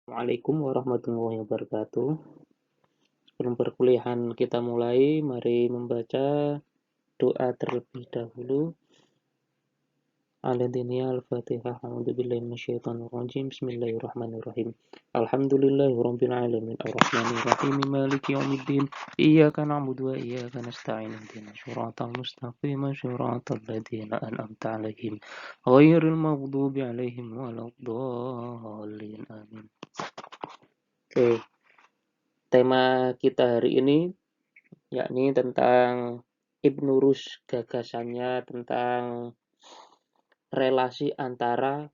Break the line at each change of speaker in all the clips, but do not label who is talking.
Assalamualaikum warahmatullahi wabarakatuh. Sebelum perkuliahan kita mulai, mari membaca doa terlebih dahulu. Al-Diniyah Al-Fatihah. A'udzubillahi minasyaitonirrajim. Bismillahirrahmanirrahim. Alhamdulillahirabbil alamin. Arrahmanirrahim. Maliki yaumiddin. Iyyaka na'budu wa iyyaka nasta'in. Ihdinas shiratal mustaqim. Shiratal ladzina an'amta 'alaihim ghairil maghdubi 'alaihim waladdallin. Amin. Oke, tema kita hari ini yakni tentang Ibnu Rushd, gagasannya tentang relasi antara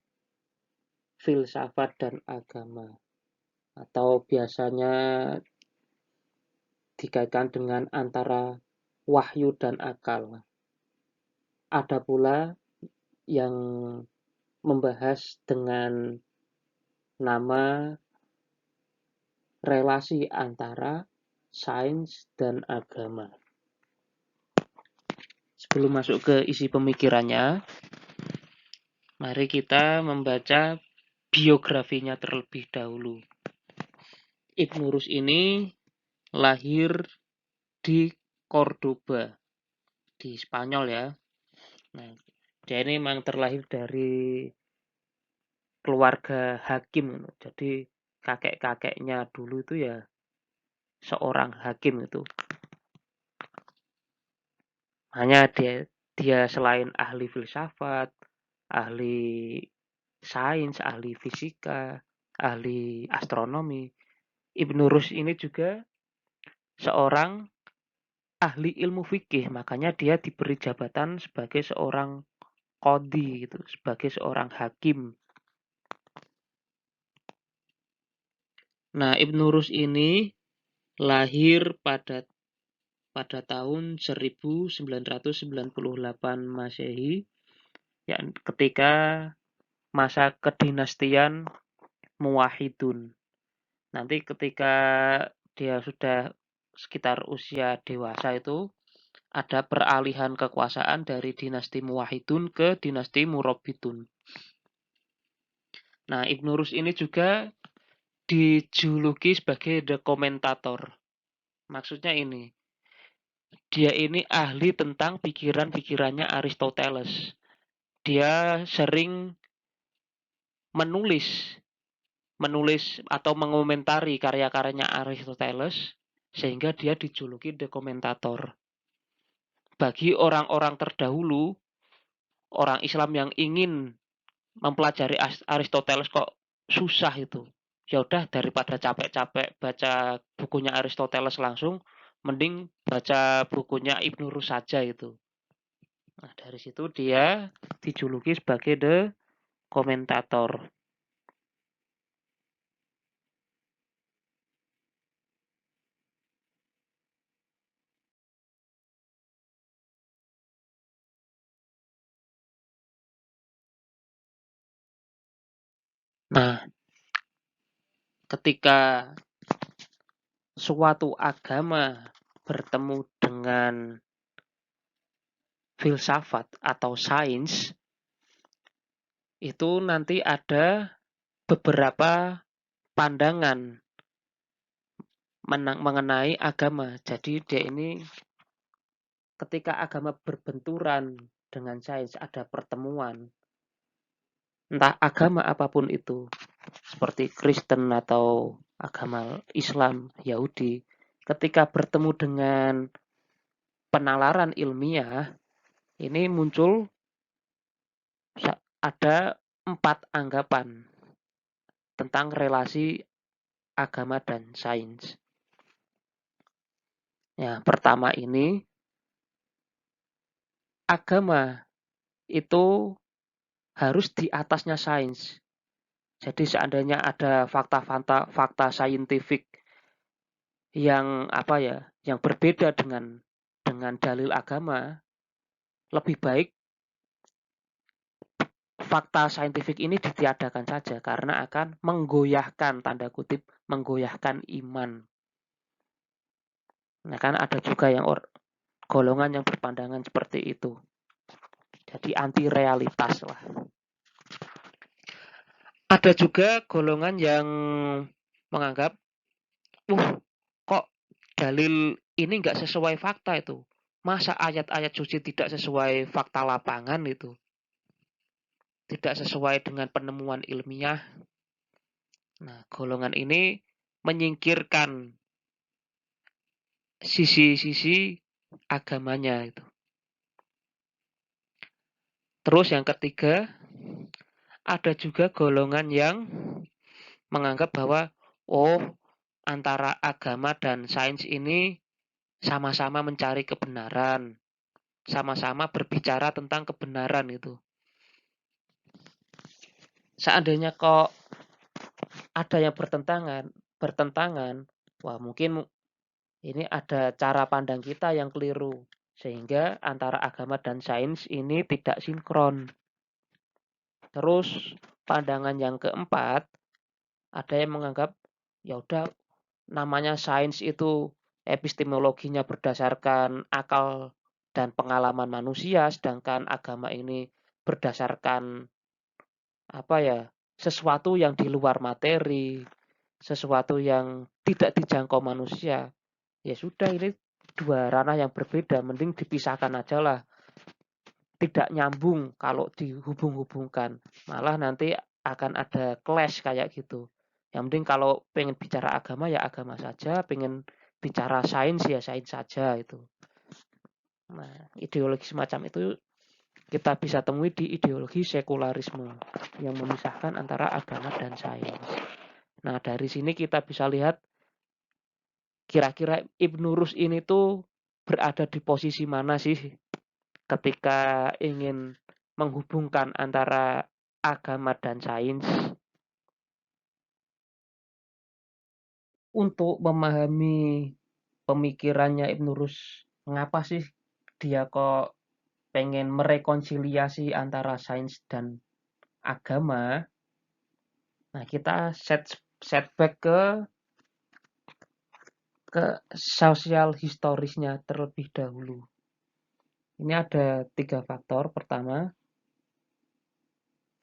filsafat dan agama, atau biasanya dikaitkan dengan antara wahyu dan akal. Ada pula yang membahas dengan nama relasi antara sains dan agama. Sebelum masuk ke isi pemikirannya, mari kita membaca biografinya terlebih dahulu. Ibnu Rushd ini lahir di Cordoba, di Spanyol ya. Nah, dia ini memang terlahir dari keluarga hakim. Jadi kakek-kakeknya dulu itu ya seorang hakim itu. Hanya dia selain ahli filsafat, ahli sains, ahli fisika, ahli astronomi, Ibnu Rushd ini juga seorang ahli ilmu fikih, makanya dia diberi jabatan sebagai seorang qadhi gitu, sebagai seorang hakim. Nah, Ibnu Rushd ini lahir pada tahun 1998 Masehi, ya, ketika masa kedinastian Muwahhidun. Nanti ketika dia sudah sekitar usia dewasa itu ada peralihan kekuasaan dari dinasti Muwahhidun ke dinasti Murabbitun. Nah, Ibnu Rushd ini juga dijuluki sebagai the komentator. Maksudnya ini, dia ini ahli tentang pikiran-pikirannya Aristoteles. Dia sering menulis atau mengomentari karya-karyanya Aristoteles, sehingga dia dijuluki the komentator. Bagi orang-orang terdahulu, orang Islam yang ingin mempelajari Aristoteles kok susah itu. Ya udah, daripada capek-capek baca bukunya Aristoteles langsung, mending baca bukunya Ibnu Rushd saja itu. Nah, dari situ dia dijuluki sebagai the komentator. Nah, ketika suatu agama bertemu dengan filsafat atau sains, itu nanti ada beberapa pandangan mengenai agama. Jadi dia ini ketika agama berbenturan dengan sains, ada pertemuan. Entah agama apapun itu, seperti Kristen atau agama Islam, Yahudi, ketika bertemu dengan penalaran ilmiah, ini muncul ada 4 anggapan tentang relasi agama dan sains. Ya, pertama ini, agama itu harus di atasnya sains. Jadi seandainya ada fakta saintifik yang yang berbeda dengan dalil agama, lebih baik fakta saintifik ini ditiadakan saja karena akan menggoyahkan, tanda kutip, menggoyahkan iman. Nah, kan ada juga yang golongan yang berpandangan seperti itu. Jadi anti realitas lah. Ada juga golongan yang menganggap, kok dalil ini nggak sesuai fakta itu. Masa ayat-ayat suci tidak sesuai fakta lapangan itu? Tidak sesuai dengan penemuan ilmiah. Nah, golongan ini menyingkirkan sisi-sisi agamanya itu. Terus yang ketiga, ada juga golongan yang menganggap bahwa antara agama dan sains ini sama-sama mencari kebenaran, sama-sama berbicara tentang kebenaran itu. Seandainya kok ada yang bertentangan, wah mungkin ini ada cara pandang kita yang keliru. Sehingga antara agama dan sains ini tidak sinkron. Terus pandangan yang keempat, ada yang menganggap ya udah namanya sains itu epistemologinya berdasarkan akal dan pengalaman manusia, sedangkan agama ini berdasarkan sesuatu yang di luar materi, sesuatu yang tidak dijangkau manusia. Ya sudah, ini dua ranah yang berbeda, mending dipisahkan aja lah. Tidak nyambung kalau dihubung-hubungkan, malah nanti akan ada clash kayak gitu. Yang penting kalau pengen bicara agama ya agama saja, pengen bicara sains ya sains saja itu. Nah, ideologi semacam itu kita bisa temui di ideologi sekularisme yang memisahkan antara agama dan sains. Nah, dari sini kita bisa lihat kira-kira Ibnu Rushd ini tuh berada di posisi mana sih ketika ingin menghubungkan antara agama dan sains. Untuk memahami pemikirannya Ibnu Rushd, mengapa sih dia kok pengen merekonsiliasi antara sains dan agama? Nah, kita setback ke sosial historisnya terlebih dahulu. Ini ada 3 faktor. Pertama,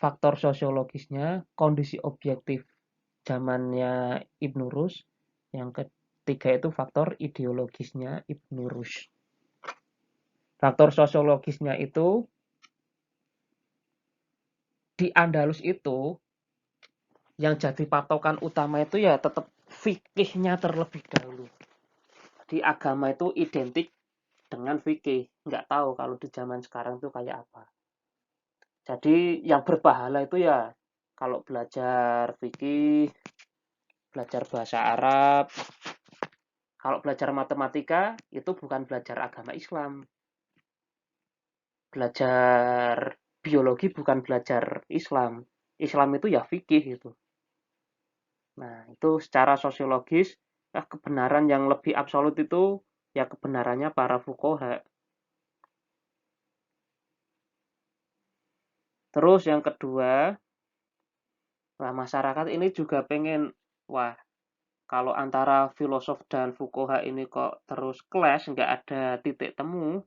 faktor sosiologisnya, kondisi objektif zamannya Ibnu Rushd. Yang ketiga itu faktor ideologisnya Ibnu Rushd. Faktor sosiologisnya itu di Andalus itu yang jadi patokan utama itu ya tetap fikihnya terlebih dahulu. Di agama itu identik dengan fikih. Nggak tahu kalau di zaman sekarang itu kayak apa. Jadi yang berpahala itu ya kalau belajar fikih, belajar bahasa Arab. Kalau belajar matematika itu bukan belajar agama Islam. Belajar biologi bukan belajar Islam. Islam itu ya fikih itu. Nah, itu secara sosiologis kebenaran yang lebih absolut itu ya kebenarannya para fuqaha. Terus yang kedua, masyarakat ini juga pengen, kalau antara filosof dan fuqaha ini kok terus clash, nggak ada titik temu,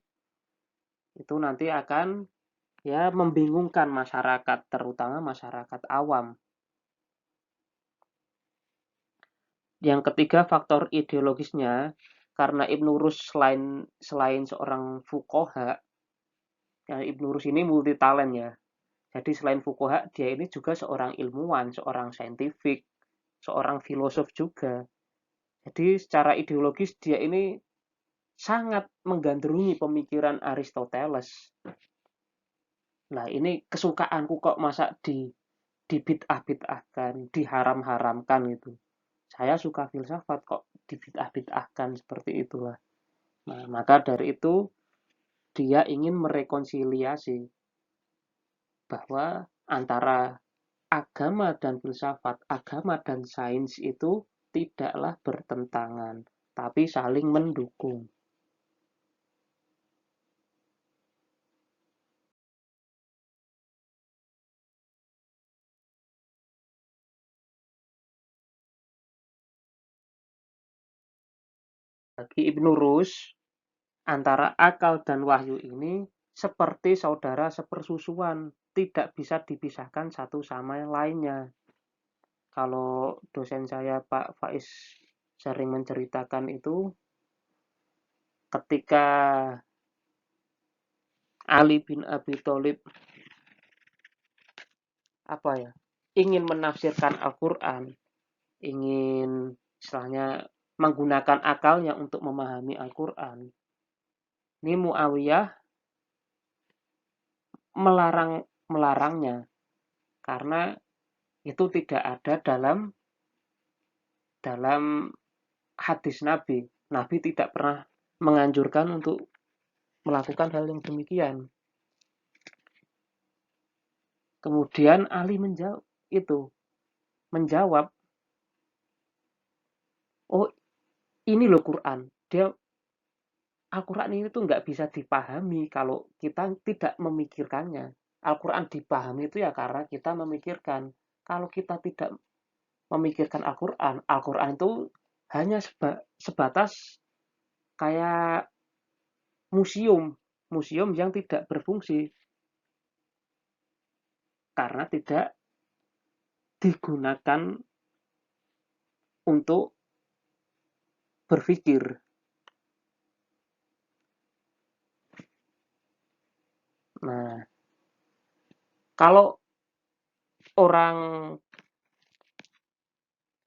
itu nanti akan ya membingungkan masyarakat, terutama masyarakat awam. Yang ketiga faktor ideologisnya, karena Ibnu Rushd selain seorang fuqaha, ya Ibnu Rushd ini multi talent ya. Jadi selain fuqaha, dia ini juga seorang ilmuwan, seorang saintifik, seorang filosof juga. Jadi secara ideologis dia ini sangat menggandrungi pemikiran Aristoteles. Nah, ini kesukaanku kok masa dibid'ah-bid'ahkan, diharam-haramkan gitu. Saya suka filsafat kok dibid'ah-bid'ahkan seperti itulah. Nah, maka dari itu dia ingin merekonsiliasi bahwa antara agama dan filsafat, agama dan sains itu tidaklah bertentangan, tapi saling mendukung. Bagi Ibnu Rushd, antara akal dan wahyu ini seperti saudara sepersusuan, tidak bisa dipisahkan satu sama yang lainnya. Kalau dosen saya Pak Faiz sering menceritakan itu ketika Ali bin Abi Thalib ingin menafsirkan Al-Quran, ingin istilahnya menggunakan akalnya untuk memahami Al-Quran. Ini Muawiyah melarangnya karena itu tidak ada dalam hadis Nabi. Nabi tidak pernah menganjurkan untuk melakukan hal yang demikian. Kemudian Ali menjawab, oh ini loh Quran. Al-Quran ini tuh nggak bisa dipahami kalau kita tidak memikirkannya. Al-Quran dipahami itu ya karena kita memikirkan. Kalau kita tidak memikirkan Al-Quran, Al-Quran itu hanya sebatas kayak museum yang tidak berfungsi karena tidak digunakan untuk berpikir. Nah, kalau orang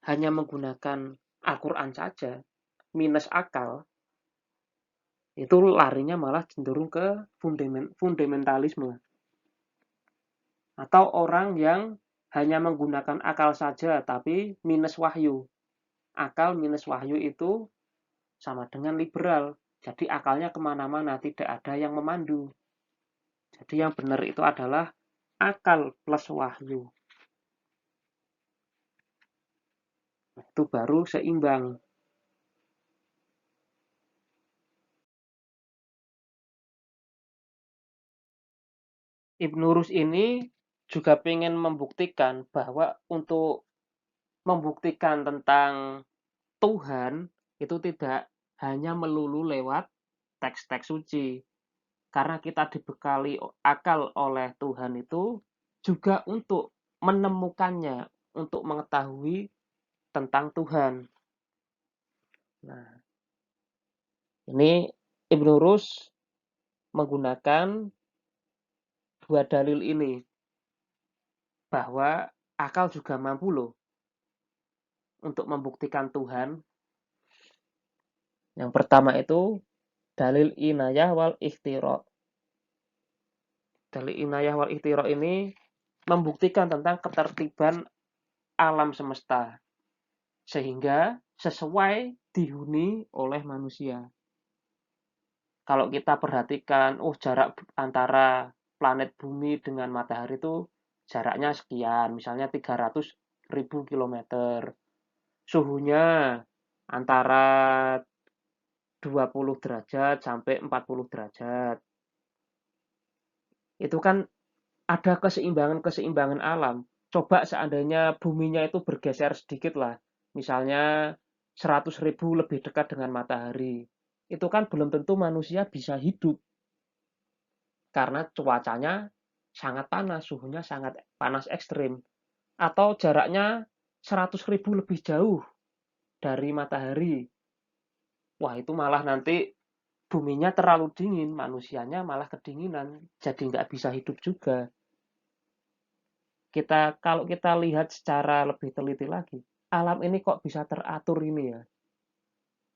hanya menggunakan Al-Quran saja, minus akal, itu larinya malah cenderung ke fundamentalisme. Atau orang yang hanya menggunakan akal saja, tapi minus wahyu. Akal minus wahyu itu sama dengan liberal. Jadi akalnya kemana-mana, tidak ada yang memandu. Jadi yang benar itu adalah akal plus wahyu. Itu baru seimbang. Ibnu Rus ini juga ingin membuktikan bahwa untuk membuktikan tentang Tuhan itu tidak hanya melulu lewat teks-teks suci. Karena kita dibekali akal oleh Tuhan itu juga untuk menemukannya, untuk mengetahui tentang Tuhan. Nah, ini Ibnu Rus menggunakan dua dalil ini bahwa akal juga mampu loh untuk membuktikan Tuhan. Yang pertama itu dalil inayah wal ikhtira. Dalil inayah wal ikhtira ini membuktikan tentang ketertiban alam semesta sehingga sesuai dihuni oleh manusia. Kalau kita perhatikan, jarak antara planet bumi dengan matahari itu jaraknya sekian, misalnya 300.000 kilometer. Suhunya antara 20 derajat sampai 40 derajat. Itu kan ada keseimbangan alam. Coba seandainya buminya itu bergeser sedikit lah. Misalnya 100.000 lebih dekat dengan matahari. Itu kan belum tentu manusia bisa hidup. Karena cuacanya sangat panas, suhunya sangat panas ekstrim. Atau jaraknya 100.000 lebih jauh dari matahari. Wah, itu malah nanti buminya terlalu dingin, manusianya malah kedinginan, jadi nggak bisa hidup juga. Kalau kita lihat secara lebih teliti lagi, alam ini kok bisa teratur ini ya.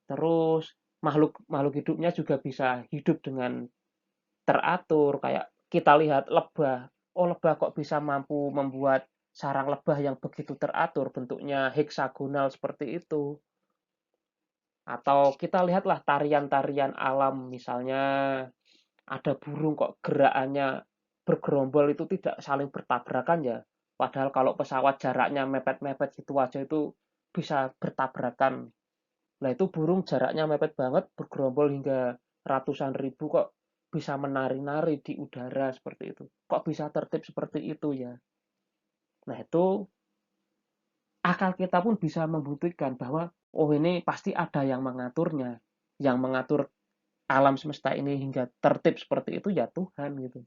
Terus makhluk hidupnya juga bisa hidup dengan teratur. Kayak kita lihat lebah. Oh, lebah kok bisa mampu membuat sarang lebah yang begitu teratur, bentuknya heksagonal seperti itu. Atau kita lihatlah tarian-tarian alam, misalnya ada burung kok gerakannya bergerombol itu tidak saling bertabrakan ya. Padahal kalau pesawat jaraknya mepet-mepet gitu aja itu bisa bertabrakan. Nah itu burung jaraknya mepet banget, bergerombol hingga ratusan ribu kok bisa menari-nari di udara seperti itu. Kok bisa tertib seperti itu ya? Nah itu akal kita pun bisa membuktikan bahwa ini pasti ada yang mengaturnya. Yang mengatur alam semesta ini hingga tertib seperti itu ya Tuhan gitu.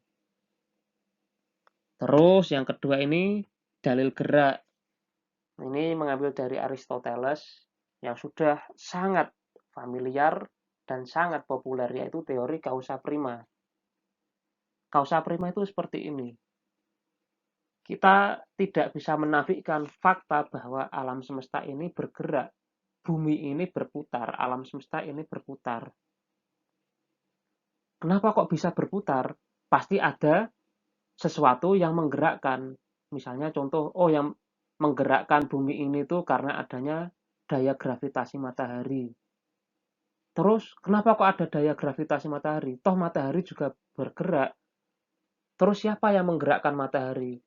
Terus yang kedua ini dalil gerak. Ini mengambil dari Aristoteles yang sudah sangat familiar dan sangat populer, yaitu teori causa prima. Causa prima itu seperti ini. Kita tidak bisa menafikan fakta bahwa alam semesta ini bergerak, bumi ini berputar, alam semesta ini berputar. Kenapa kok bisa berputar? Pasti ada sesuatu yang menggerakkan. Misalnya contoh, yang menggerakkan bumi ini tuh karena adanya daya gravitasi matahari. Terus, kenapa kok ada daya gravitasi matahari? Toh matahari juga bergerak. Terus siapa yang menggerakkan matahari?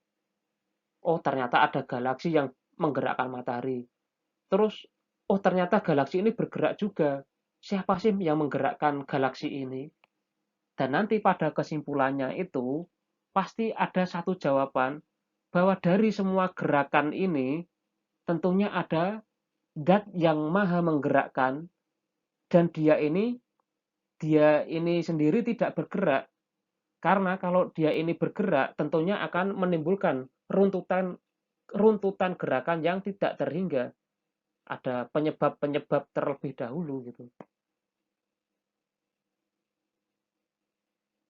Oh, ternyata ada galaksi yang menggerakkan matahari. Terus, oh ternyata galaksi ini bergerak juga. Siapa sih yang menggerakkan galaksi ini? Dan nanti pada kesimpulannya itu, pasti ada satu jawaban bahwa dari semua gerakan ini, tentunya ada zat yang maha menggerakkan, dan dia ini sendiri tidak bergerak. Karena kalau dia ini bergerak, tentunya akan menimbulkan runtutan gerakan yang tidak terhingga. Ada penyebab-penyebab terlebih dahulu gitu.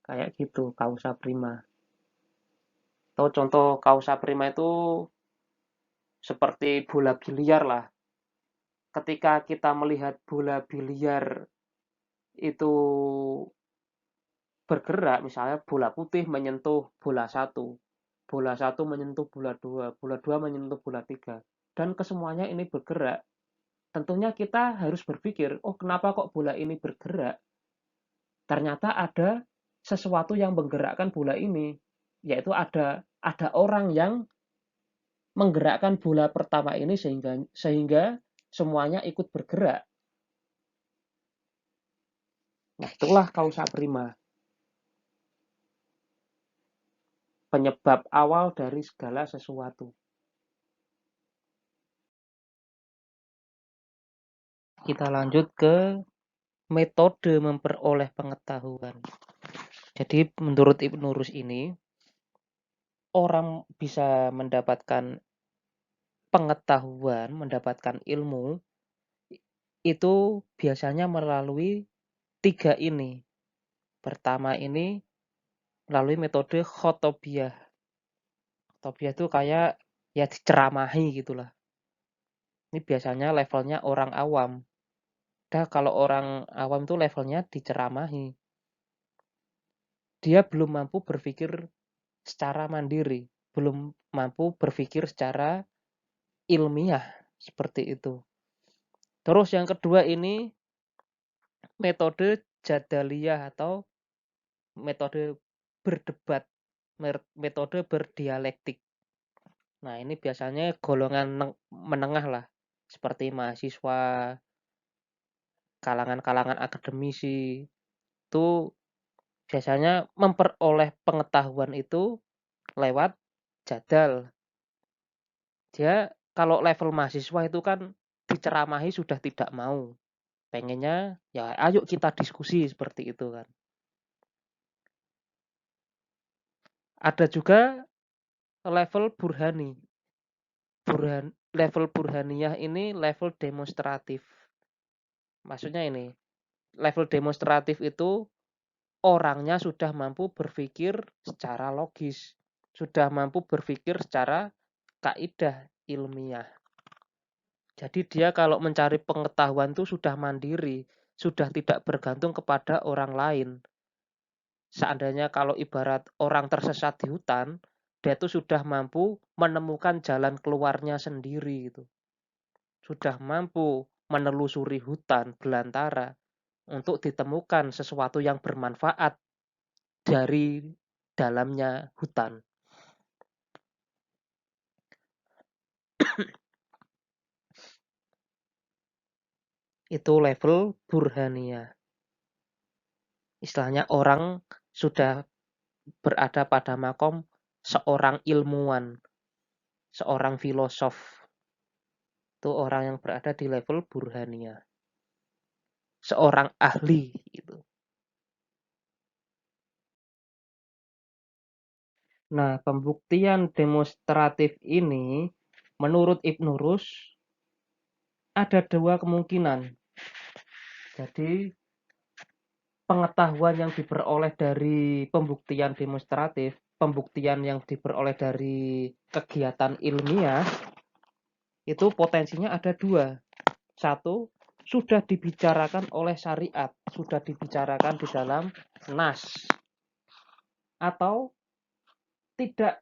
Kayak gitu, causa prima. Atau contoh causa prima itu seperti bola biliar lah. Ketika kita melihat bola biliar itu bergerak, misalnya bola putih menyentuh bola satu menyentuh bola dua menyentuh bola tiga, dan kesemuanya ini bergerak. Tentunya kita harus berpikir, oh kenapa kok bola ini bergerak? Ternyata ada sesuatu yang menggerakkan bola ini, yaitu ada orang yang menggerakkan bola pertama ini sehingga semuanya ikut bergerak. Nah, itulah causa prima. Penyebab awal dari segala sesuatu. Kita lanjut ke metode memperoleh pengetahuan. Jadi menurut Ibnu Rus ini, orang bisa mendapatkan pengetahuan, mendapatkan ilmu, itu biasanya melalui 3 ini. Pertama ini melalui metode khotobiah. Khotobiah itu kayak ya diceramahi gitulah. Ini biasanya levelnya orang awam. Kalau orang awam itu levelnya diceramahi. Dia belum mampu berpikir secara mandiri, belum mampu berpikir secara ilmiah seperti itu. Terus yang kedua ini metode jadaliyah atau metode berdebat, metode berdialektik. Nah, ini biasanya golongan menengah lah, seperti mahasiswa, kalangan-kalangan akademisi, itu biasanya memperoleh pengetahuan itu lewat jadal. Dia kalau level mahasiswa itu kan diceramahi sudah tidak mau. Pengennya ya ayo kita diskusi seperti itu kan. Ada juga level burhani. Level burhaniyah ini level demonstratif. Maksudnya ini, level demonstratif itu orangnya sudah mampu berpikir secara logis, sudah mampu berpikir secara kaidah ilmiah. Jadi dia kalau mencari pengetahuan itu sudah mandiri, sudah tidak bergantung kepada orang lain. Seandainya kalau ibarat orang tersesat di hutan, dia itu sudah mampu menemukan jalan keluarnya sendiri gitu. Sudah mampu menelusuri hutan belantara untuk ditemukan sesuatu yang bermanfaat dari dalamnya hutan. Itu level burhaniyah. Istilahnya orang sudah berada pada makom seorang ilmuwan, seorang filosof. Itu orang yang berada di level burhaniyah. Seorang ahli gitu. Nah, pembuktian demonstratif ini Menurut Ibnu Rus, ada dua kemungkinan. Jadi, pengetahuan yang diperoleh dari pembuktian demonstratif, pembuktian yang diperoleh dari kegiatan ilmiah, itu potensinya ada dua. Satu, sudah dibicarakan oleh syariat, sudah dibicarakan di dalam nas, atau tidak,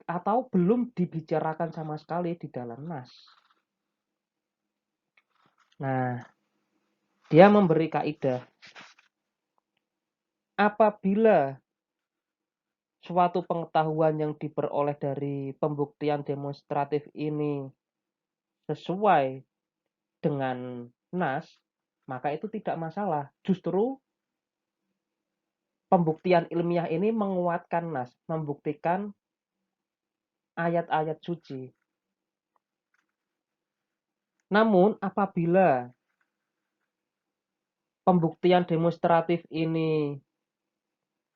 atau belum dibicarakan sama sekali di dalam nas. Nah, dia memberi kaidah, apabila suatu pengetahuan yang diperoleh dari pembuktian demonstratif ini sesuai dengan nas, maka itu tidak masalah. Justru pembuktian ilmiah ini menguatkan nas, membuktikan ayat-ayat suci. Namun apabila pembuktian demonstratif ini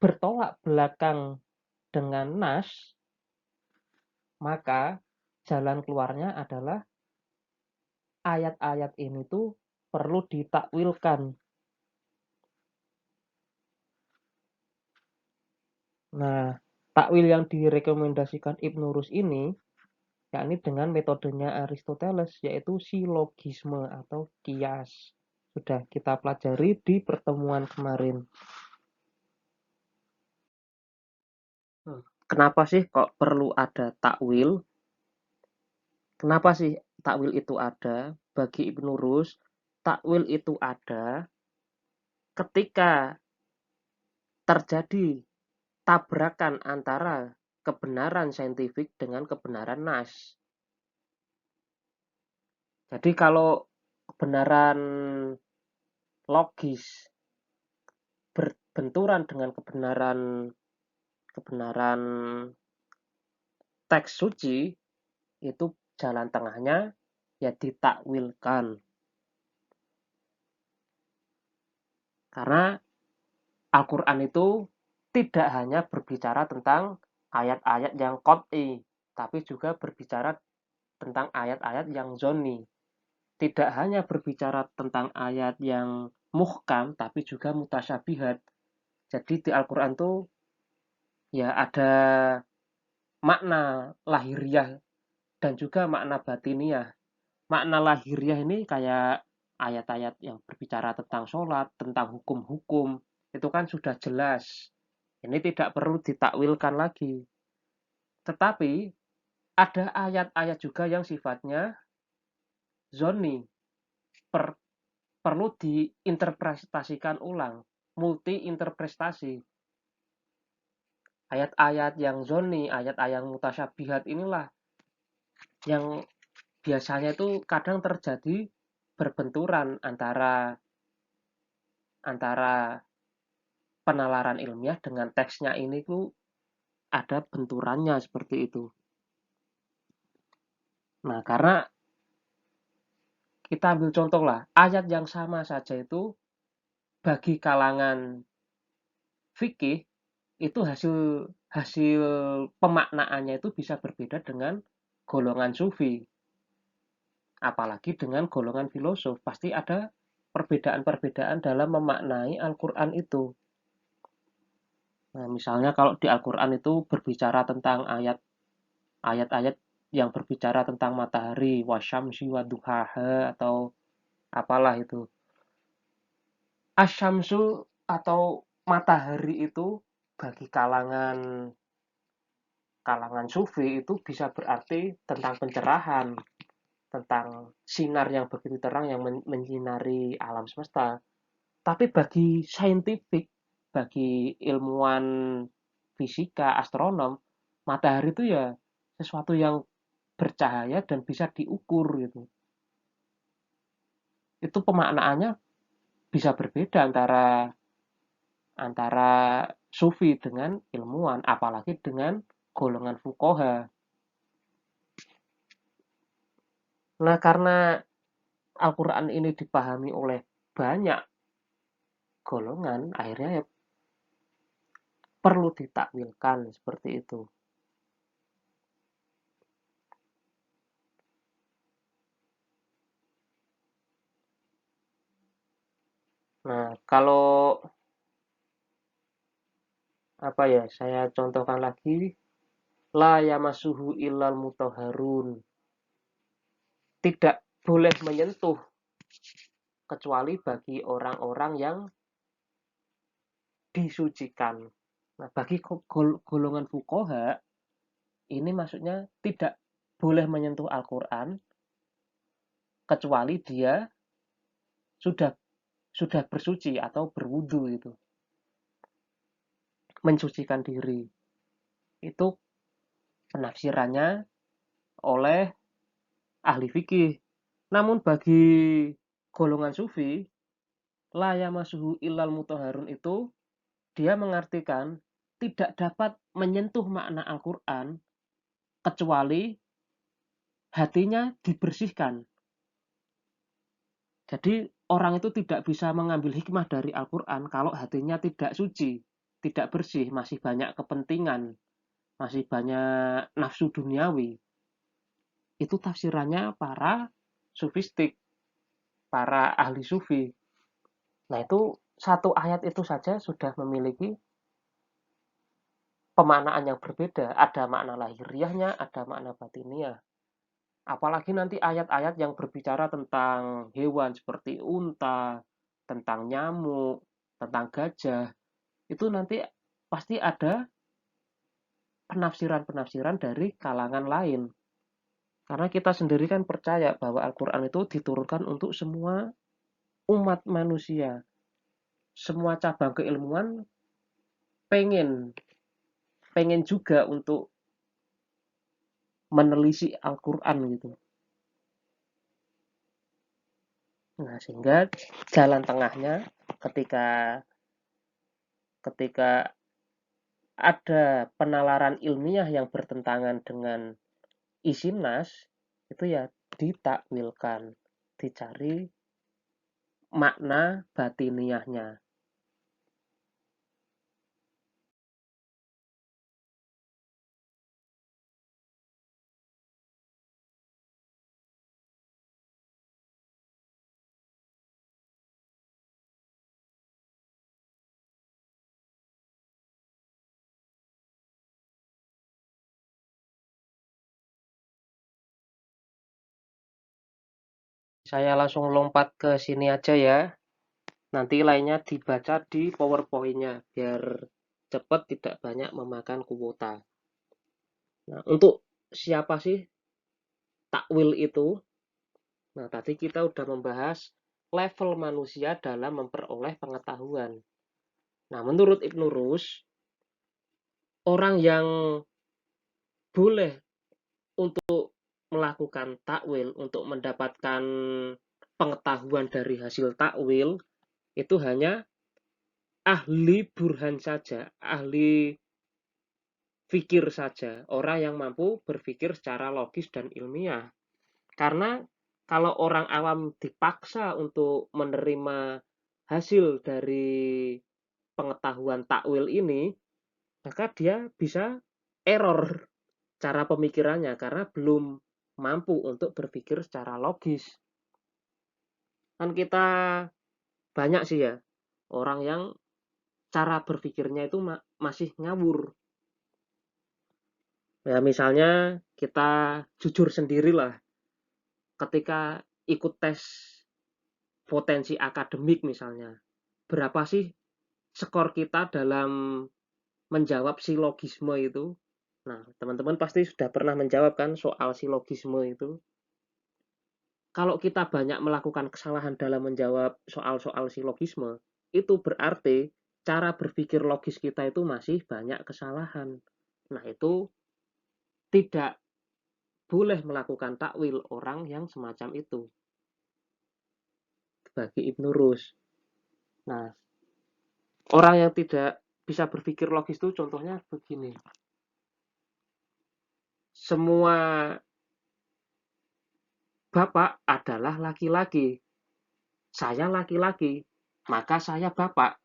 bertolak belakang dengan nas, maka jalan keluarnya adalah ayat-ayat ini tuh perlu ditakwilkan. Nah, takwil yang direkomendasikan Ibnu Rus ini yakni dengan metodenya Aristoteles, yaitu silogisme atau kias. Sudah kita pelajari di pertemuan kemarin. Kenapa sih kok perlu ada takwil? Kenapa sih takwil itu ada? Bagi Ibnu Rus, takwil itu ada ketika terjadi tabrakan antara kebenaran saintifik dengan kebenaran nas. Jadi kalau kebenaran logis berbenturan dengan kebenaran teks suci, itu jalan tengahnya ya ditakwilkan. Karena Al-Quran itu tidak hanya berbicara tentang ayat-ayat yang qat'i, tapi juga berbicara tentang ayat-ayat yang zonni. Tidak hanya berbicara tentang ayat yang muhkam, tapi juga mutasyabihat. Jadi di Al-Quran tuh ya ada makna lahiriah dan juga makna batiniah. Makna lahiriah ini kayak ayat-ayat yang berbicara tentang sholat, tentang hukum-hukum, itu kan sudah jelas. Ini tidak perlu ditakwilkan lagi. Tetapi ada ayat-ayat juga yang sifatnya zonni, perlu diinterpretasikan ulang, multi interpretasi. Ayat-ayat yang zonni, ayat-ayat mutasyabihat inilah yang biasanya itu kadang terjadi berbenturan antara penalaran ilmiah dengan teksnya ini tuh ada benturannya seperti itu. Nah, karena kita ambil contoh lah, ayat yang sama saja itu bagi kalangan fikih itu hasil hasil pemaknaannya itu bisa berbeda dengan golongan sufi. Apalagi dengan golongan filosof, pasti ada perbedaan-perbedaan dalam memaknai Al-Quran itu. Nah, misalnya kalau di Al-Quran itu berbicara tentang ayat-ayat yang berbicara tentang matahari, wasyamsi waduhaha atau apalah itu. Asyamsu atau matahari itu bagi kalangan sufi itu bisa berarti tentang pencerahan, tentang sinar yang begitu terang yang menyinari alam semesta. Tapi bagi saintifik, bagi ilmuwan fisika, astronom, matahari itu ya sesuatu yang bercahaya dan bisa diukur gitu. Itu pemaknaannya bisa berbeda antara antara sufi dengan ilmuwan, apalagi dengan golongan fuqaha. Nah, karena Al-Quran ini dipahami oleh banyak golongan, akhirnya ya perlu ditakwilkan seperti itu. Nah, kalau apa ya, saya contohkan lagi, la yamassuhu illal mutahharun. Tidak boleh menyentuh kecuali bagi orang-orang yang disucikan. Nah, bagi golongan fuqaha, ini maksudnya tidak boleh menyentuh Al-Quran kecuali dia sudah sudah bersuci atau berwudu itu, mensucikan diri. Itu penafsirannya oleh ahli fikih. Namun bagi golongan sufi, la yamassuhu illal mutahharun itu dia mengartikan tidak dapat menyentuh makna Al-Quran kecuali hatinya dibersihkan. Jadi orang itu tidak bisa mengambil hikmah dari Al-Quran kalau hatinya tidak suci, tidak bersih, masih banyak kepentingan, masih banyak nafsu duniawi. Itu tafsirannya para sufistik, para ahli sufi. Nah, itu satu ayat itu saja sudah memiliki pemaknaan yang berbeda. Ada makna lahiriahnya, ada makna batiniah. Apalagi nanti ayat-ayat yang berbicara tentang hewan seperti unta, tentang nyamuk, tentang gajah, itu nanti pasti ada penafsiran-penafsiran dari kalangan lain. Karena kita sendiri kan percaya bahwa Al-Quran itu diturunkan untuk semua umat manusia. Semua cabang keilmuan pengen pengen juga untuk menelisik Al-Quran gitu. Nah, sehingga jalan tengahnya ketika ketika ada penalaran ilmiah yang bertentangan dengan isi nas, itu ya ditakwilkan, dicari makna batiniahnya. Saya langsung lompat ke sini aja ya. Nanti lainnya dibaca di PowerPoint-nya biar cepat, tidak banyak memakan kuota. Nah, untuk siapa sih takwil itu? Nah, tadi kita udah membahas level manusia dalam memperoleh pengetahuan. Nah, menurut Ibnu Rus, orang yang boleh untuk melakukan takwil, untuk mendapatkan pengetahuan dari hasil takwil, itu hanya ahli burhan saja, ahli fikir saja, orang yang mampu berpikir secara logis dan ilmiah. Karena kalau orang awam dipaksa untuk menerima hasil dari pengetahuan takwil ini, maka dia bisa error cara pemikirannya karena belum mampu untuk berpikir secara logis. Kan kita banyak sih ya orang yang cara berpikirnya itu masih ngawur. Ya misalnya kita jujur sendirilah ketika ikut tes potensi akademik misalnya. Berapa sih skor kita dalam menjawab silogisme itu? Nah, teman-teman pasti sudah pernah menjawab kan soal silogisme itu. Kalau kita banyak melakukan kesalahan dalam menjawab soal-soal silogisme, itu berarti cara berpikir logis kita itu masih banyak kesalahan. Nah, itu tidak boleh melakukan takwil orang yang semacam itu bagi Ibnu Rus. Nah, orang yang tidak bisa berpikir logis itu contohnya begini. Semua bapak adalah laki-laki. Saya laki-laki, maka saya bapak.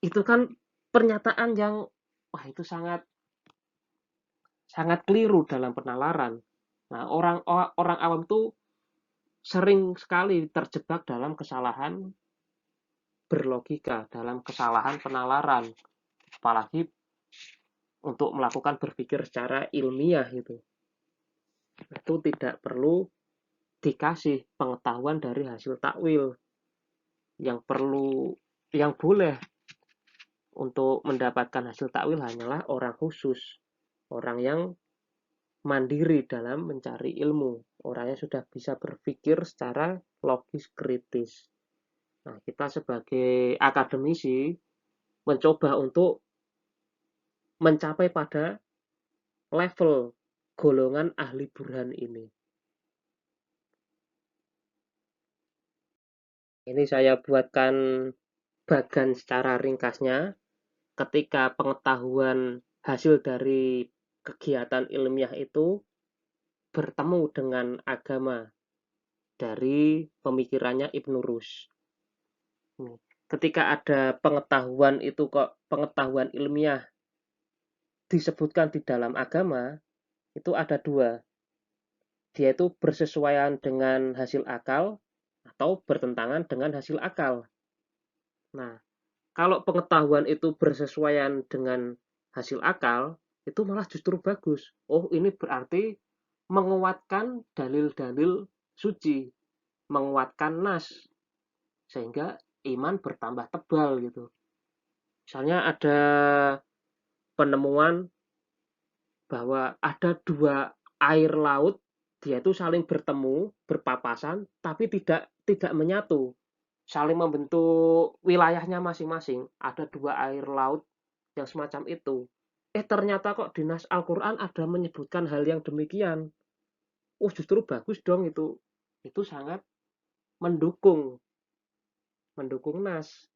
Itu kan pernyataan yang wah itu sangat sangat keliru dalam penalaran. Nah, orang awam tuh sering sekali terjebak dalam kesalahan berlogika dalam kesalahan penalaran, apalagi untuk melakukan berpikir secara ilmiah itu tidak perlu dikasih pengetahuan dari hasil takwil. Yang boleh untuk mendapatkan hasil takwil hanyalah orang khusus, orang yang mandiri dalam mencari ilmu, orang yang sudah bisa berpikir secara logis kritis. Nah, kita sebagai akademisi mencoba untuk mencapai pada level golongan ahli burhan ini. Ini saya buatkan bagan secara ringkasnya. Ketika pengetahuan hasil dari kegiatan ilmiah itu bertemu dengan agama dari pemikirannya Ibnu Rushd. Ketika ada pengetahuan itu kok pengetahuan ilmiah disebutkan di dalam agama, itu ada dua. Dia itu bersesuaian dengan hasil akal atau bertentangan dengan hasil akal. Nah, kalau pengetahuan itu bersesuaian dengan hasil akal, itu malah justru bagus. Oh, ini berarti menguatkan dalil-dalil suci, menguatkan nas, sehingga iman bertambah tebal gitu. Misalnya ada penemuan bahwa ada dua air laut, dia itu saling bertemu, berpapasan, tapi tidak menyatu, saling membentuk wilayahnya masing-masing. Ada dua air laut yang semacam itu. Ternyata kok di nas Al-Quran ada menyebutkan hal yang demikian. Oh, justru bagus dong itu. Itu sangat mendukung nas.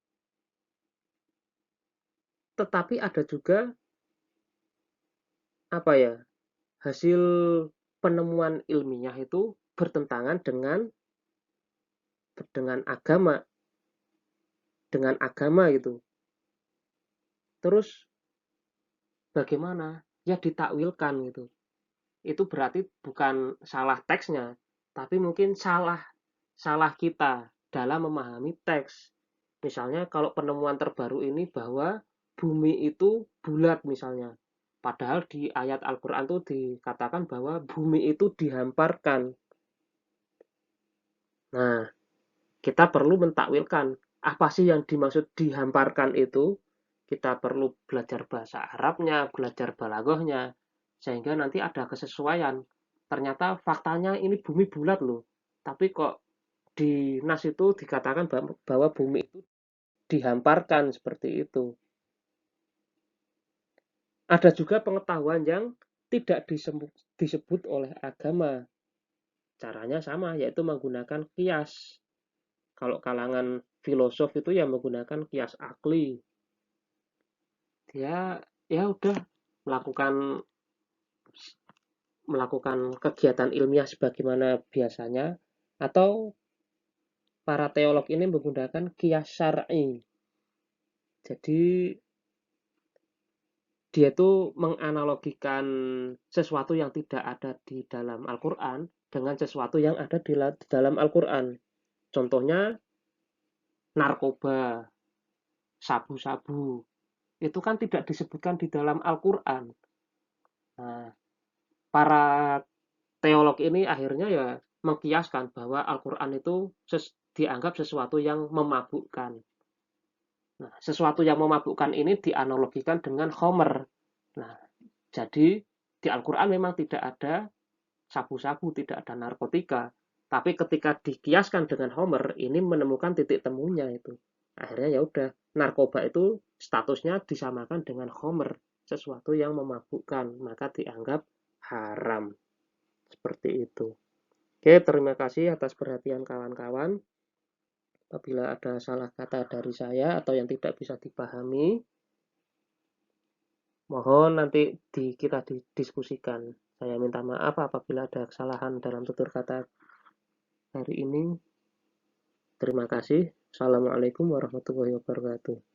Tetapi ada juga hasil penemuan ilmiah itu bertentangan dengan agama gitu. Terus bagaimana? Ya ditakwilkan gitu. Itu berarti bukan salah teksnya, tapi mungkin salah kita dalam memahami teks. Misalnya kalau penemuan terbaru ini bahwa bumi itu bulat misalnya. Padahal di ayat Al-Quran itu dikatakan bahwa bumi itu dihamparkan. Nah, kita perlu mentakwilkan apa sih yang dimaksud dihamparkan itu. Kita perlu belajar bahasa Arabnya, belajar balaghahnya, sehingga nanti ada kesesuaian. Ternyata faktanya ini bumi bulat loh, tapi kok di nas itu dikatakan bahwa bumi itu dihamparkan seperti itu. Ada juga pengetahuan yang tidak disebut oleh agama. Caranya sama, yaitu menggunakan kias. Kalau kalangan filosof itu ya menggunakan kias akli. Dia ya udah melakukan kegiatan ilmiah sebagaimana biasanya, atau para teolog ini menggunakan kias syar'i. Jadi dia itu menganalogikan sesuatu yang tidak ada di dalam Al-Quran dengan sesuatu yang ada di dalam Al-Quran. Contohnya narkoba, sabu-sabu, itu kan tidak disebutkan di dalam Al-Quran. Nah, para teolog ini akhirnya ya mengkiaskan bahwa Al-Quran itu dianggap sesuatu yang memabukkan. Nah, sesuatu yang memabukkan ini dianalogikan dengan khomer. Nah, jadi di Al-Quran memang tidak ada sabu-sabu, tidak ada narkotika. Tapi ketika dikiaskan dengan Homer, ini menemukan titik temunya itu. Akhirnya ya udah, narkoba itu statusnya disamakan dengan Homer, sesuatu yang memabukkan, maka dianggap haram. Seperti itu. Oke, terima kasih atas perhatian kawan-kawan. Apabila ada salah kata dari saya atau yang tidak bisa dipahami, mohon nanti kita didiskusikan. Saya minta maaf apabila ada kesalahan dalam tutur kata hari ini. Terima kasih. Assalamualaikum warahmatullahi wabarakatuh.